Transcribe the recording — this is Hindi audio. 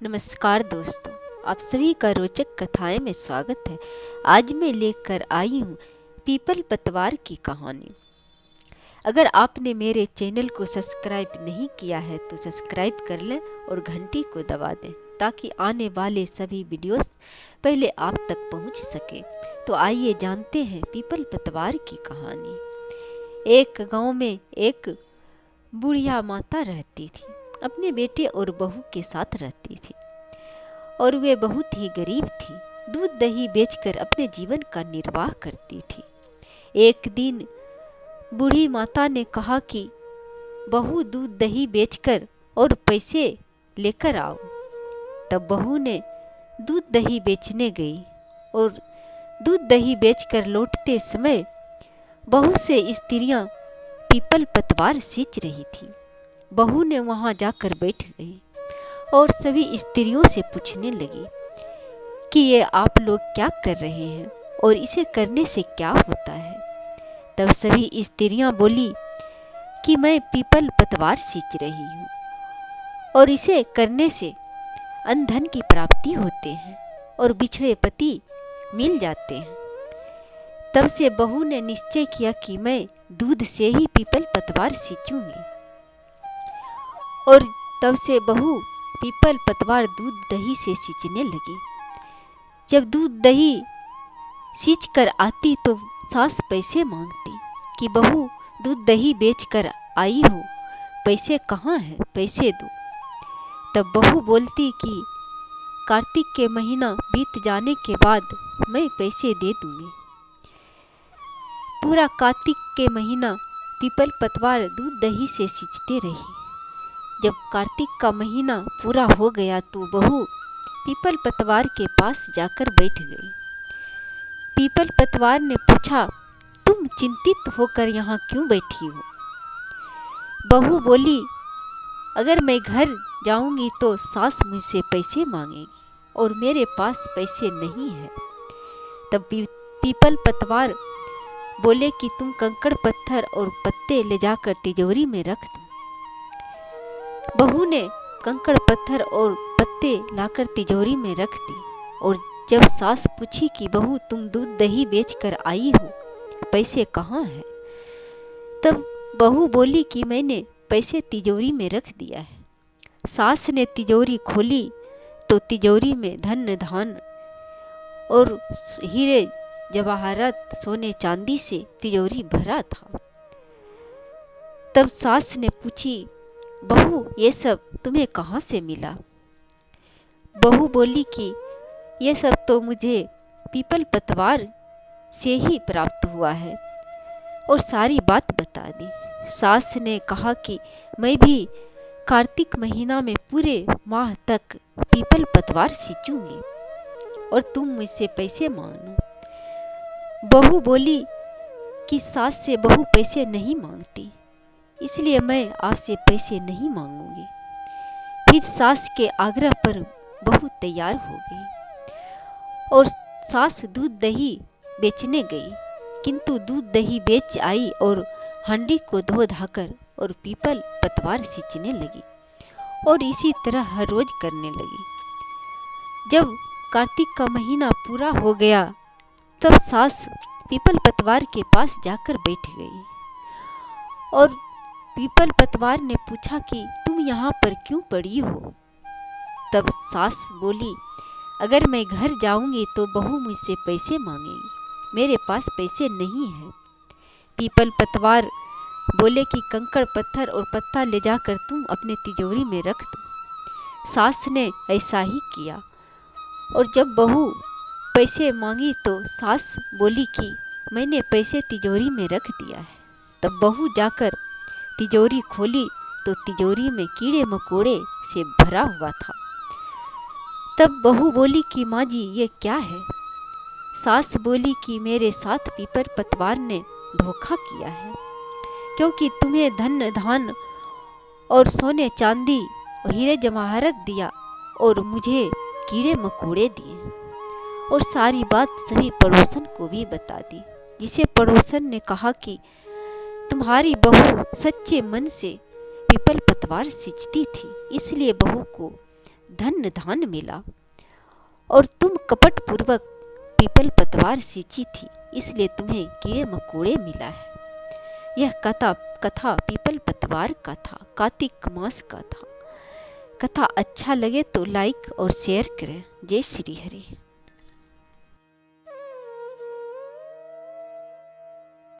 नमस्कार दोस्तों, आप सभी का रोचक कथाएं में स्वागत है। आज मैं लेकर आई हूँ पीपल पतवार की कहानी। अगर आपने मेरे चैनल को सब्सक्राइब नहीं किया है तो सब्सक्राइब कर लें और घंटी को दबा दें ताकि आने वाले सभी वीडियोस पहले आप तक पहुँच सके। तो आइए जानते हैं पीपल पतवार की कहानी। एक गाँव में एक बुढ़िया माता रहती थी। अपने बेटे और बहू के साथ रहती थी और वे बहुत ही गरीब थी। दूध दही बेचकर अपने जीवन का निर्वाह करती थी। एक दिन बूढ़ी माता ने कहा कि बहू दूध दही बेचकर और पैसे लेकर आओ। तब बहू ने दूध दही बेचने गई और दूध दही बेचकर लौटते समय बहुत से स्त्रियां पीपल पतवार सींच रही थी। बहू ने वहां जाकर बैठ गई और सभी स्त्रियों से पूछने लगी कि ये आप लोग क्या कर रहे हैं और इसे करने से क्या होता है। तब सभी स्त्रियां बोली कि मैं पीपल पतवार सींच रही हूँ और इसे करने से धन की प्राप्ति होते हैं और बिछड़े पति मिल जाते हैं। तब से बहू ने निश्चय किया कि मैं दूध से ही पीपल पतवार सींचूंगी और तब से बहू पीपल पतवार दूध दही से सींचने लगी। जब दूध दही सींच कर आती तो सास पैसे मांगती कि बहू दूध दही बेच कर आई हो, पैसे कहाँ हैं, पैसे दो। तब बहू बोलती कि कार्तिक के महीना बीत जाने के बाद मैं पैसे दे दूंगी। पूरा कार्तिक के महीना पीपल पतवार दूध दही से सींचते रही। जब कार्तिक का महीना पूरा हो गया तो बहू पीपल पतवार के पास जाकर बैठ गई। पीपल पतवार ने पूछा, तुम चिंतित होकर यहाँ क्यों बैठी हो। बहू बोली, अगर मैं घर जाऊंगी तो सास मुझसे पैसे मांगेगी और मेरे पास पैसे नहीं है। तब पीपल पतवार बोले कि तुम कंकड़ पत्थर और पत्ते ले जाकर तिजोरी में रख दो। बहू ने कंकड़ पत्थर और पत्ते लाकर तिजोरी में रख दी और जब सास पूछी कि बहू तुम दूध दही बेचकर आई हो, पैसे कहाँ हैं, तब बहू बोली कि मैंने पैसे तिजोरी में रख दिया है। सास ने तिजोरी खोली तो तिजोरी में धन धान और हीरे जवाहरात सोने चांदी से तिजोरी भरा था। तब सास ने पूछी, बहू ये सब तुम्हें कहाँ से मिला। बहू बोली कि ये सब तो मुझे पीपल पतवार से ही प्राप्त हुआ है और सारी बात बता दी। सास ने कहा कि मैं भी कार्तिक महीना में पूरे माह तक पीपल पतवार सींचूंगी और तुम मुझसे पैसे मांगना। बहू बोली कि सास से बहू पैसे नहीं मांगती, इसलिए मैं आपसे पैसे नहीं मांगूंगी। फिर सास के आग्रह पर बहू तैयार हो गई और सास दूध दही बेचने गई, किंतु दूध दही बेच आई और हांडी को धो धाकर और पीपल पतवार सींचने लगी और इसी तरह हर रोज करने लगी। जब कार्तिक का महीना पूरा हो गया तब सास पीपल पतवार के पास जाकर बैठ गई और पीपल पतवार ने पूछा कि तुम यहाँ पर क्यों पड़ी हो। तब सास बोली, अगर मैं घर जाऊंगी तो बहू मुझसे पैसे मांगेगी, मेरे पास पैसे नहीं है। पीपल पतवार बोले कि कंकड़ पत्थर और पत्ता ले जाकर तुम अपने तिजोरी में रख दो। सास ने ऐसा ही किया और जब बहू पैसे मांगी तो सास बोली कि मैंने पैसे तिजोरी में रख दिया है। तब बहू जाकर तिजोरी खोली तो तिजोरी में कीड़े मकोड़े से भरा हुआ था। तब बहू बोली कि माँ जी ये क्या है। सास बोली कि मेरे साथ पीपल पतवार ने धोखा किया है, क्योंकि तुम्हें धन धान और सोने चांदी और हीरे जवाहरात दिया और मुझे कीड़े मकोड़े दिए। और सारी बात सभी पड़ोसन को भी बता दी, जिसे पड़ोसन ने कहा कि तुम्हारी बहू सच्चे मन से पीपल पतवार सींचती थी, इसलिए बहू को धन धान मिला और तुम कपट पूर्वक पीपल पतवार सींची थी, इसलिए तुम्हें कीड़े मकोड़े मिला है। यह कथा पीपल पतवार का था, कार्तिक मास का था। कथा अच्छा लगे तो लाइक और शेयर करें। जय श्री हरि।